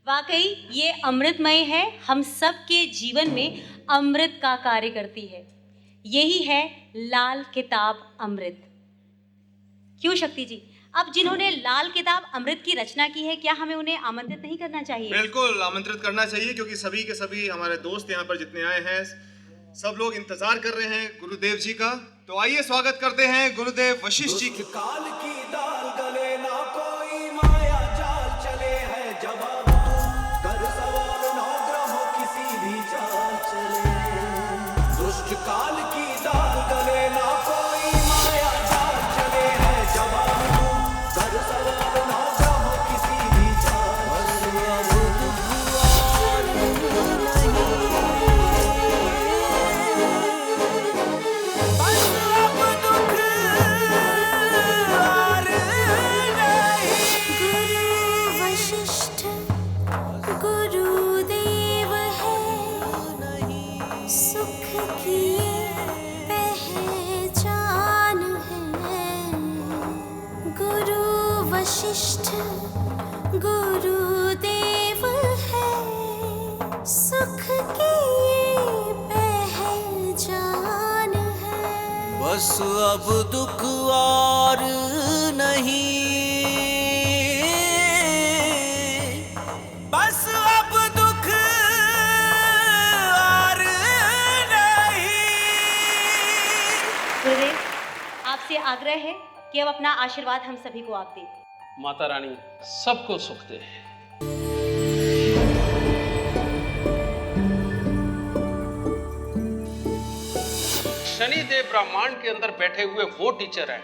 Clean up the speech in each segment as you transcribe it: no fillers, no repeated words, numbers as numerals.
वाकई ये अमृतमय है, हम सब के जीवन में अमृत का कार्य करती है। यही है लाल किताब अमृत। क्यों शक्ति जी, अब जिन्होंने लाल किताब अमृत की रचना की है, क्या हमें उन्हें आमंत्रित नहीं करना चाहिए? बिल्कुल आमंत्रित करना चाहिए, क्योंकि सभी के सभी हमारे दोस्त यहाँ पर जितने आए हैं सब लोग इंतजार कर रहे हैं गुरुदेव जी का। तो आइए स्वागत करते हैं गुरुदेव वशिष्ठ जी की। काल की दाल गले ना कोई माया जाल चले है, जवाब तू कर सवाल नौ ग्रहों किसी भी चाल चले। दुष्ट काल की दाल गले ना कोई माया जाल चले है, जवाब तू कर सवाल नौ ग्रहों किसी भी चाल चले। वशिष्ठ गुरुदेव है, सुख की पहचान है। बस अब दुख और नहीं, बस अब दुख और नहीं। गुरुदेव, आपसे आग्रह है कि अब अपना आशीर्वाद हम सभी को आप दें। माता रानी सबको सुख दे। शनिदेव ब्रह्मांड के अंदर बैठे हुए वो टीचर हैं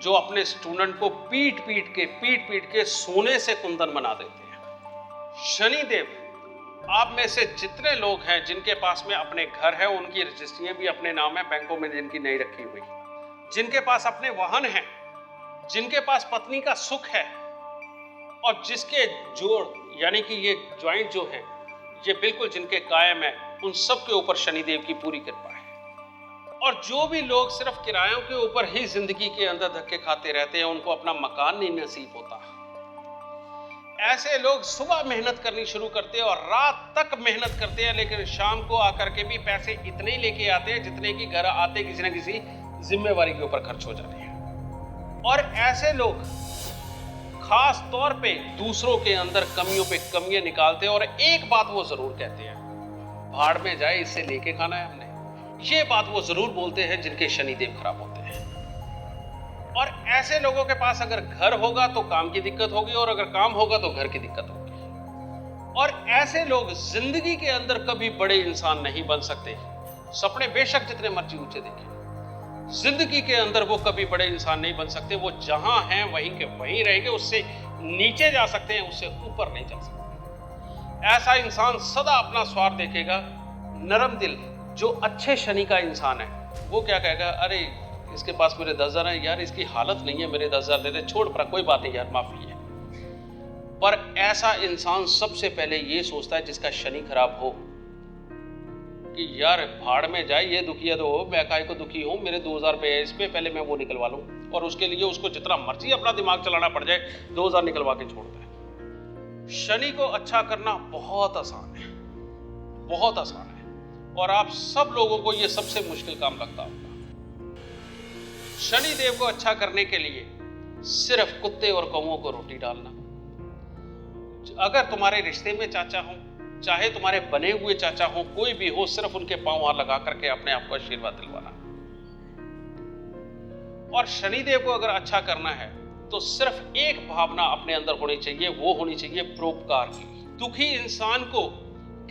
जो अपने स्टूडेंट को पीट पीट के सोने से कुंदन बना देते हैं। शनिदेव आप में से जितने लोग हैं जिनके पास में अपने घर है, उनकी रजिस्ट्रियां भी अपने नाम है, बैंकों में जिनकी नहीं रखी हुई, जिनके पास अपने वाहन हैं, जिनके पास पत्नी का सुख है, और जिसके जोड़ यानी कि ये ज्वाइंट जो है ये बिल्कुल जिनके कायम है, उन सब के ऊपर शनिदेव की पूरी कृपा है। और जो भी लोग सिर्फ किरायों के ऊपर ही जिंदगी के अंदर धक्के खाते रहते हैं, उनको अपना मकान नहीं नसीब होता, ऐसे लोग सुबह मेहनत करनी शुरू करते हैं और रात तक मेहनत करते हैं, लेकिन शाम को आकर के भी पैसे इतने ही लेके आते हैं जितने कि घर आते किसी न किसी जिम्मेवारी के ऊपर खर्च हो जाते हैं। और ऐसे लोग खास तौर पे दूसरों के अंदर कमियों पे कमियां निकालते हैं और एक बात वो जरूर कहते हैं, भाड़ में जाए इससे लेके खाना है हमने। ये बात वो जरूर बोलते हैं जिनके शनिदेव खराब होते हैं। और ऐसे लोगों के पास अगर घर होगा तो काम की दिक्कत होगी, और अगर काम होगा तो घर की दिक्कत होगी। और ऐसे लोग जिंदगी के अंदर कभी बड़े इंसान नहीं बन सकते, सपने बेशक जितने मर्जी ऊंचे देखें, जिंदगी के अंदर वो कभी बड़े इंसान नहीं बन सकते। वो जहां हैं वहीं के वहीं रहेंगे, उससे नीचे जा सकते हैं, उससे ऊपर नहीं जा सकते। ऐसा इंसान सदा अपना स्वार्थ देखेगा। नरम दिल जो अच्छे शनि का इंसान है, वो क्या कहेगा, अरे इसके पास मेरे 10,000 है यार, इसकी हालत नहीं है, मेरे 10,000 दे दे, छोड़ पर कोई बात नहीं यार, माफी है। पर ऐसा इंसान सबसे पहले ये सोचता है जिसका शनि खराब हो कि यार भाड़ में जाए, ये दुखिया तो हो, मैं काहे को दुखी हूं, मेरे 2,000 रुपए है, इस पे पहले मैं वो निकलवा लूं। और उसके लिए उसको जितना मर्जी अपना दिमाग चलाना पड़ जाए, 2,000 निकलवा के छोड़ता है। शनि को अच्छा करना बहुत आसान है, बहुत आसान है, और आप सब लोगों को ये सबसे मुश्किल काम लगता होगा। शनि देव को अच्छा करने के लिए सिर्फ कुत्ते और कौओं को रोटी डालना। अगर तुम्हारे रिश्ते में चाचा हो, चाहे तुम्हारे बने हुए चाचा हो, कोई भी हो, सिर्फ उनके पांव हाथ लगा करके अपने आप को आशीर्वाद दिलवाना। और शनिदेव को अगर अच्छा करना है तो सिर्फ एक भावना अपने अंदर होनी चाहिए, वो होनी चाहिए परोपकार की। दुखी इंसान को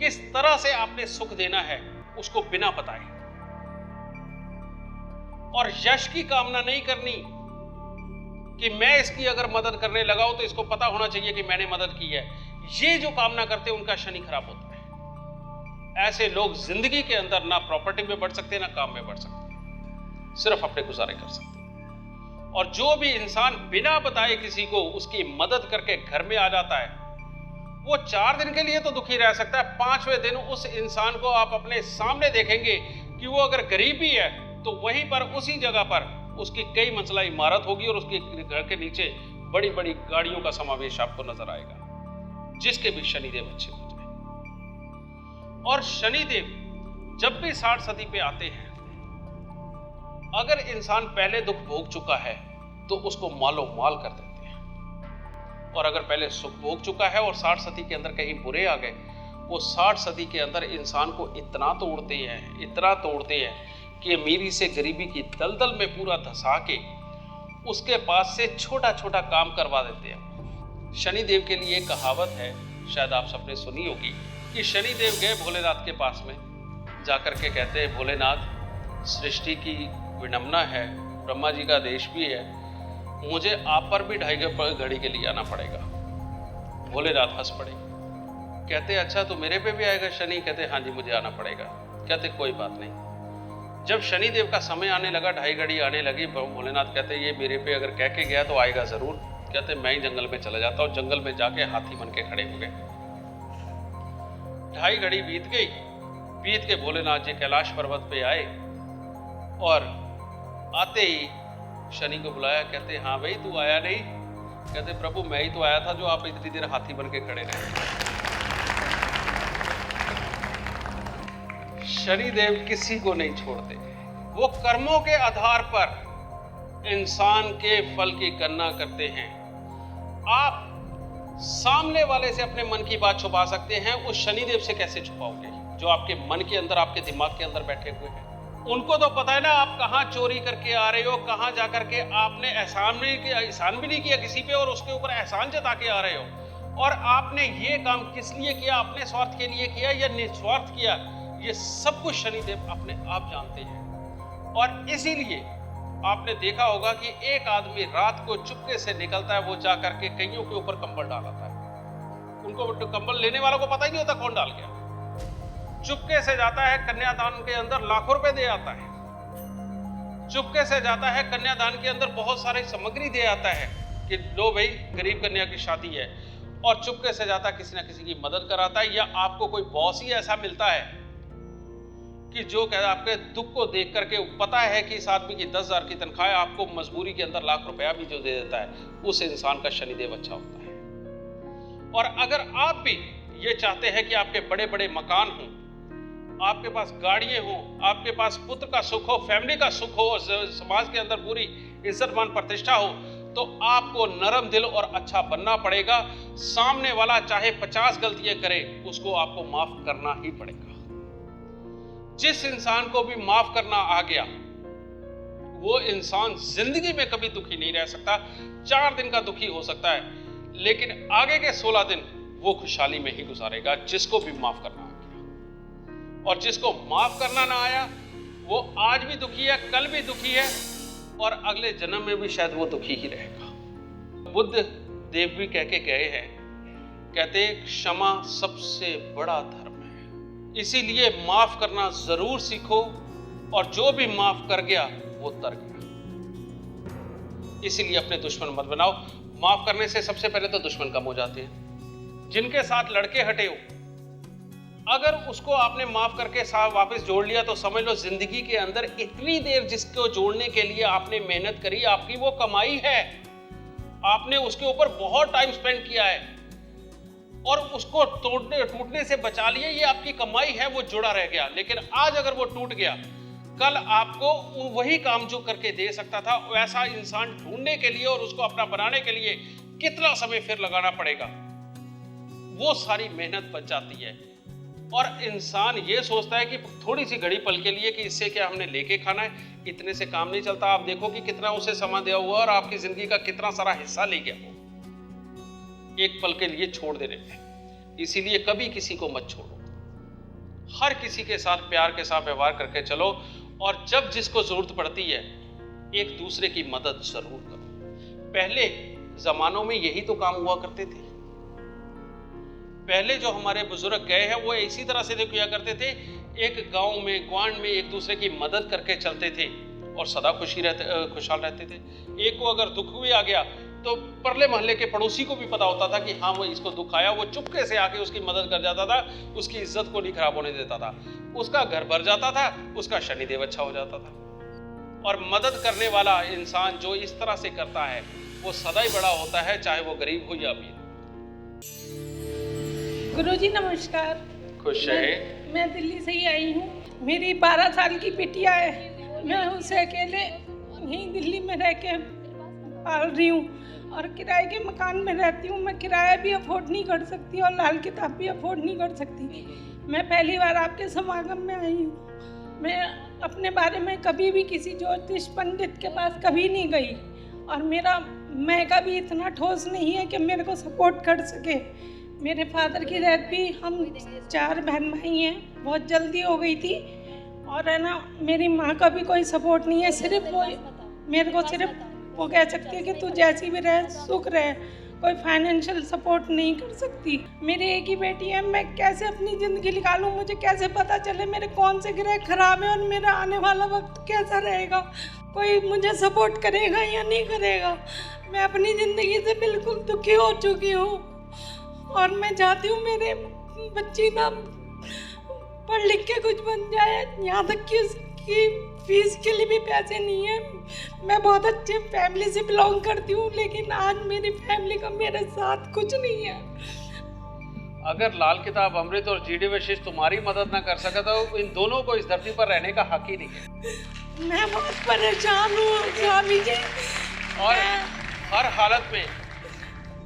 किस तरह से आपने सुख देना है उसको बिना बताए, और यश की कामना नहीं करनी कि मैं इसकी अगर मदद करने लगा हूं तो इसको पता होना चाहिए कि मैंने मदद की है। ये जो कामना करते हैं उनका शनि खराब होता है। ऐसे लोग जिंदगी के अंदर ना प्रॉपर्टी में बढ़ सकते ना काम में बढ़ सकते, सिर्फ अपने गुजारे कर सकते। और जो भी इंसान बिना बताए किसी को उसकी मदद करके घर में आ जाता है, वो 4 दिन के लिए तो दुखी रह सकता है, 5वें दिन उस इंसान को आप अपने सामने देखेंगे कि वो अगर गरीब भी है तो वहीं पर उसी जगह पर उसकी कई मंजिला इमारत होगी और उसके घर के नीचे बड़ी बड़ी गाड़ियों का समावेश आपको नजर आएगा। जिसके भी शनिदेव अच्छे हो जाए। और शनिदेव जब भी 60 सदी पे आते हैं, अगर इंसान पहले दुख भोग चुका है तो उसको मालो माल कर देते हैं, और अगर पहले सुख भोग चुका है और 60 सदी के अंदर कहीं बुरे आ गए, वो 60 सदी के अंदर इंसान को इतना तोड़ते हैं कि अमीरी से गरीबी की दलदल में पूरा धंसा के उसके पास से छोटा छोटा काम करवा देते हैं। शनिदेव के लिए एक कहावत है, शायद आप सबने सुनी होगी, कि शनिदेव गए भोलेनाथ के पास में, जाकर के कहते हैं, भोलेनाथ सृष्टि की विडंबना है, ब्रह्मा जी का आदेश भी है, मुझे आप पर भी 2.5 घड़ी के लिए आना पड़ेगा। भोलेनाथ हंस पड़े, कहते अच्छा तो मेरे पे भी आएगा शनि? कहते हाँ जी मुझे आना पड़ेगा। कहते कोई बात नहीं। जब शनिदेव का समय आने लगा, 2.5 घड़ी आने लगी, भोलेनाथ कहते ये मेरे पे अगर कह के गया तो आएगा जरूर। कहते मैं ही जंगल में चला जाता हूँ। जंगल में जाके हाथी बन के खड़े हो गए। 2.5 घड़ी बीत के भोलेनाथ जी कैलाश पर्वत पे आए, और आते ही शनि को बुलाया। कहते हाँ भाई तू आया नहीं? कहते प्रभु मैं ही तो आया था जो आप इतनी देर हाथी बन के खड़े रहे। शनिदेव किसी को नहीं छोड़ते। वो कर्मों के आधार पर इंसान के फल की गणना करते हैं। आप सामने वाले से अपने मन की बात छुपा सकते हैं, उस शनिदेव से कैसे छुपाओगे जो आपके मन के अंदर, आपके दिमाग के अंदर बैठे हुए हैं? उनको तो पता है ना आप कहां चोरी करके आ रहे हो, कहां जाकर के आपने एहसान भी नहीं किया किसी पे और उसके ऊपर एहसान जता के आ रहे हो, और आपने ये काम किस लिए किया, अपने स्वार्थ के लिए किया या निस्वार्थ किया, ये सब कुछ शनिदेव अपने आप जानते हैं। और इसीलिए आपने देखा होगा कि एक आदमी रात को चुपके से निकलता है, वो जाकर के कईयों के ऊपर कंबल डालता है। उनको कंबल लेने वालों को पता ही नहीं होता कौन डाल गया। चुपके से जाता है कन्यादान के अंदर लाखों रुपए दे आता है। चुपके से जाता है कन्यादान के अंदर बहुत सारी सामग्री दे आता है कि लो भाई गरीब कन्या की शादी है, और चुपके से जाता किसी ना किसी की मदद कराता है। या आपको कोई बॉस ही ऐसा मिलता है कि जो कहता है आपके दुख को देख करके पता है कि इस आदमी की 10,000 की तनख्वाह है, आपको मजबूरी के अंदर लाख रुपया भी जो दे देता है, उस इंसान का शनिदेव अच्छा होता है। और अगर आप भी ये चाहते हैं कि आपके बड़े बड़े मकान हों, आपके पास गाड़ियां हों, आपके पास पुत्र का सुख हो, फैमिली का सुख हो, समाज के अंदर पूरी इज्जत मान प्रतिष्ठा हो, तो आपको नरम दिल और अच्छा बनना पड़ेगा। सामने वाला चाहे 50 गलतियां करे, उसको आपको माफ करना ही पड़ेगा। जिस इंसान को भी माफ करना आ गया, वो इंसान जिंदगी में कभी दुखी नहीं रह सकता। 4 दिन का दुखी हो सकता है, लेकिन आगे के 16 दिन वो खुशहाली में ही गुजारेगा, जिसको भी माफ करना आ गया। और जिसको माफ करना ना आया, वो आज भी दुखी है, कल भी दुखी है, और अगले जन्म में भी शायद वो दुखी ही रहेगा। बुद्ध देव भी कह के गए हैं, कहते क्षमा सबसे बड़ा धर्म है, इसीलिए माफ करना जरूर सीखो, और जो भी माफ कर गया वो तर गया। इसीलिए अपने दुश्मन मत बनाओ। माफ करने से सबसे पहले तो दुश्मन कम हो जाते हैं। जिनके साथ लड़के हटे हो, अगर उसको आपने माफ करके साथ वापस जोड़ लिया, तो समझ लो जिंदगी के अंदर इतनी देर जिसको जोड़ने के लिए आपने मेहनत करी, आपकी वो कमाई है, आपने उसके ऊपर बहुत टाइम स्पेंड किया है, और उसको टूटने से बचा लिया, ये आपकी कमाई है, वो जुड़ा रह गया। लेकिन आज अगर वो टूट गया, कल आपको वही काम जो करके दे सकता था, वैसा इंसान ढूंढने के लिए और उसको अपना बनाने के लिए कितना समय फिर लगाना पड़ेगा, वो सारी मेहनत बच जाती है। और इंसान ये सोचता है कि थोड़ी सी घड़ी पल के लिए कि इससे क्या हमने लेके खाना है, इतने से काम नहीं चलता। आप देखो कि कितना उसे समय दिया हुआ और आपकी जिंदगी का कितना सारा हिस्सा ले गया वो एक पल के लिए छोड़ देने में। इसीलिए कभी किसी को मत छोड़ो, हर किसी के साथ प्यार के साथ व्यवहार करके चलो, और जब जिसको जरूरत पड़ती है एक दूसरे की मदद जरूर करो। पहले जमानों में यही तो काम हुआ करते थे। पहले जो हमारे बुजुर्ग गए हैं वो इसी तरह से किया करते थे, एक गांव में ग्वांड में एक दूसरे की मदद करके चलते थे और सदा खुशहाल रहते थे। एक को अगर दुख भी आ गया तो परले मोहल्ले के पड़ोसी को भी पता होता था कि हाँ वो इसको दुख आया, वो चुपके से आके उसकी मदद कर जाता था, उसकी इज्जत को नहीं खराब होने देता था, उसका घर भर जाता था, उसका शनिदेव अच्छा हो जाता था। और मदद करने वाला इंसान जो इस तरह से करता है वो सदा ही बड़ा होता है, चाहे वो गरीब हो या अमीर। गुरुजी नमस्कार। खुश रहे। मैं दिल्ली से ही आई हूँ। मेरी 12 साल की बिटिया है। मैं उसे अकेले यहीं दिल्ली में रह के पाल रही हूँ और किराए के मकान में रहती हूँ। मैं किराया भी अफोर्ड नहीं कर सकती और लाल किताब भी अफोर्ड नहीं कर सकती। मैं पहली बार आपके समागम में आई हूँ। मैं अपने बारे में कभी भी किसी ज्योतिष पंडित के पास कभी नहीं गई और मेरा मैका भी इतना ठोस नहीं है कि मेरे को सपोर्ट कर सके। मेरे फादर की डेथ भी, हम 4 बहन भाई हैं, बहुत जल्दी हो गई थी और है ना, मेरी माँ का भी कोई सपोर्ट नहीं है। सिर्फ वो मेरे को सिर्फ वो कह सकती है कि तू जैसी भी रहे सुख रहे, कोई फाइनेंशियल सपोर्ट नहीं कर सकती। मेरी एक ही बेटी है, मैं कैसे अपनी ज़िंदगी निकालूं? मुझे कैसे पता चले मेरे कौन से ग्रह खराब है और मेरा आने वाला वक्त कैसा रहेगा? कोई मुझे सपोर्ट करेगा या नहीं करेगा? मैं अपनी ज़िंदगी से बिल्कुल दुखी हो चुकी हूँ और मैं चाहती हूँ मेरे बच्ची ना पढ़ लिख के कुछ बन जाए। यहाँ तक कि उसकी फीस के लिए भी पैसे नहीं है। मैं बहुत अच्छे फैमिली से बिलोंग करती हूँ, लेकिन आज मेरी फैमिली का मेरे साथ कुछ नहीं है। अगर लाल किताब अमृत और जीडी वशिष्ठ तुम्हारी मदद ना कर सका तो इन दोनों को इस धरती पर रहने का हक ही नहीं है। मैं बहुत परेशान हूँ स्वामी जी। और हर हालत में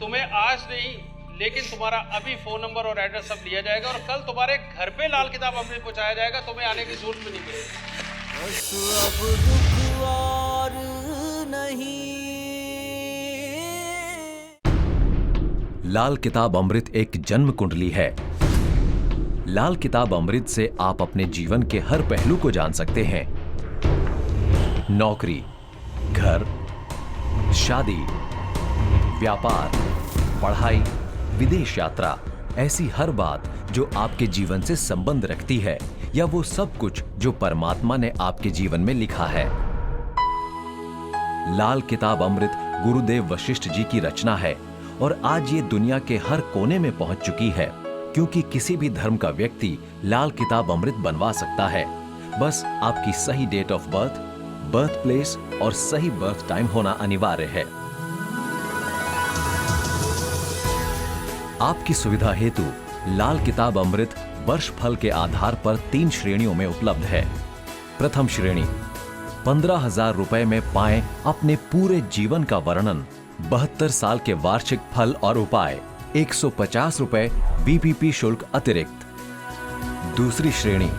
तुम्हें आज नहीं, लेकिन तुम्हारा अभी फोन नंबर और एड्रेस सब लिया जाएगा और कल तुम्हारे घर पे लाल किताब अमृत पहुंचाया जाएगा। तुम्हें आने की जरूरत भी नहीं मिलेगी। बस अब दुख और नहीं। लाल किताब अमृत एक जन्म कुंडली है। लाल किताब अमृत से आप अपने जीवन के हर पहलू को जान सकते हैं। नौकरी, घर, शादी, व्यापार, पढ़ाई, विदेश यात्रा, ऐसी हर बात जो आपके जीवन से संबंध रखती है या वो सब कुछ जो परमात्मा ने आपके जीवन में लिखा है। लाल किताब अमृत गुरुदेव वशिष्ठ जी की रचना है और आज ये दुनिया के हर कोने में पहुंच चुकी है, क्योंकि किसी भी धर्म का व्यक्ति लाल किताब अमृत बनवा सकता है। बस आपकी सही date of birth, birth place और सही बर्थ टाइम होना अनिवार्य है। आपकी सुविधा हेतु लाल किताब अमृत वर्ष फल के आधार पर 3 श्रेणियों में उपलब्ध है। प्रथम श्रेणी 15,000 रुपए में पाएं अपने पूरे जीवन का वर्णन, 72 साल के वार्षिक फल और उपाय, 150 रुपए बीपीपी शुल्क अतिरिक्त। दूसरी श्रेणी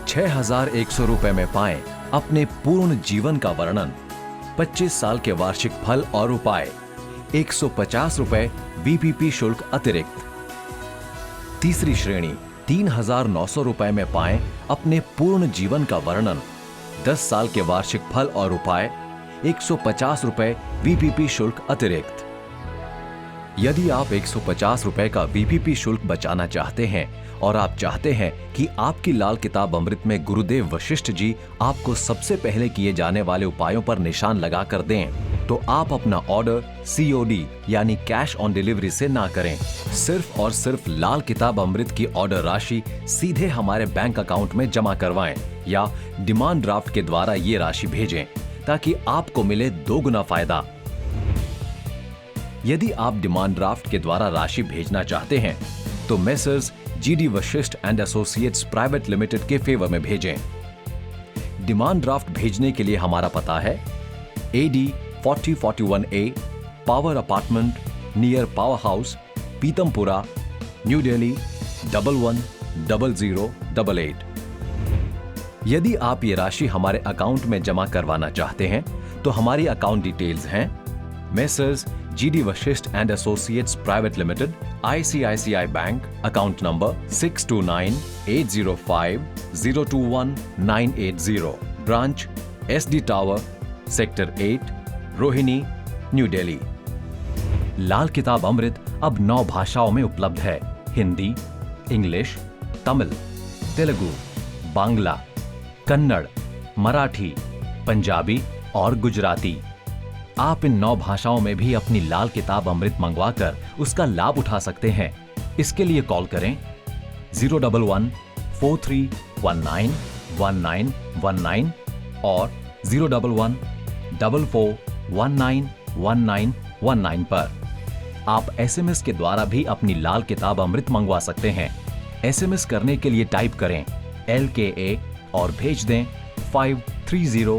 6,100 रुपए में पाएं अपने पूर्ण जीवन का वर्णन, 25 साल के वार्षिक फल और उपाय, 150 रुपए बीपीपी शुल्क अतिरिक्त। तीसरी श्रेणी 3,900 रुपए में पाएं अपने पूर्ण जीवन का वर्णन, 10 साल के वार्षिक फल और उपाय, 150 रुपए बीपीपी शुल्क अतिरिक्त। यदि आप 150 रुपए का बीपीपी शुल्क बचाना चाहते हैं और आप चाहते हैं कि आपकी लाल किताब अमृत में गुरुदेव वशिष्ठ जी आपको सबसे पहले किए जाने वाले उपायों पर निशान लगा कर दें, तो आप अपना ऑर्डर COD यानी कैश ऑन डिलीवरी से ना करें। सिर्फ और सिर्फ लाल किताब अमृत की ऑर्डर राशि सीधे हमारे बैंक अकाउंट में जमा करवाएं या डिमांड ड्राफ्ट के द्वारा ये राशि भेजें, ताकि आपको मिले 2 गुना फायदा। यदि आप डिमांड ड्राफ्ट के द्वारा राशि भेजना चाहते हैं तो messrs GD Vashisht and associates private limited के फेवर में भेजें। डिमांड ड्राफ्ट भेजने के लिए हमारा पता है AD 4041A power apartment near power house, Pitampura, new Delhi 110088। यदि आप ये राशि हमारे अकाउंट में जमा करवाना चाहते हैं तो हमारी अकाउंट डिटेल्स हैं messrs GD Vashisht and associates private limited, ICICI bank, account number 629805021980, branch SD tower, sector 8, Rohini, New Delhi. Lal Kitab Amrit अब 9 भाषाओं में उपलब्ध है। हिंदी, इंग्लिश, तमिल, तेलुगु, बांग्ला, कन्नड़, मराठी, पंजाबी और गुजराती। आप इन 9 भाषाओं में भी अपनी लाल किताब अमृत मंगवाकर उसका लाभ उठा सकते हैं। इसके लिए कॉल करें 011-4319-1919 और 011-4419-1919 पर आप SMS के द्वारा भी अपनी लाल किताब अमृत मंगवा सकते हैं। SMS करने के लिए टाइप करें LKA और भेज दें 5303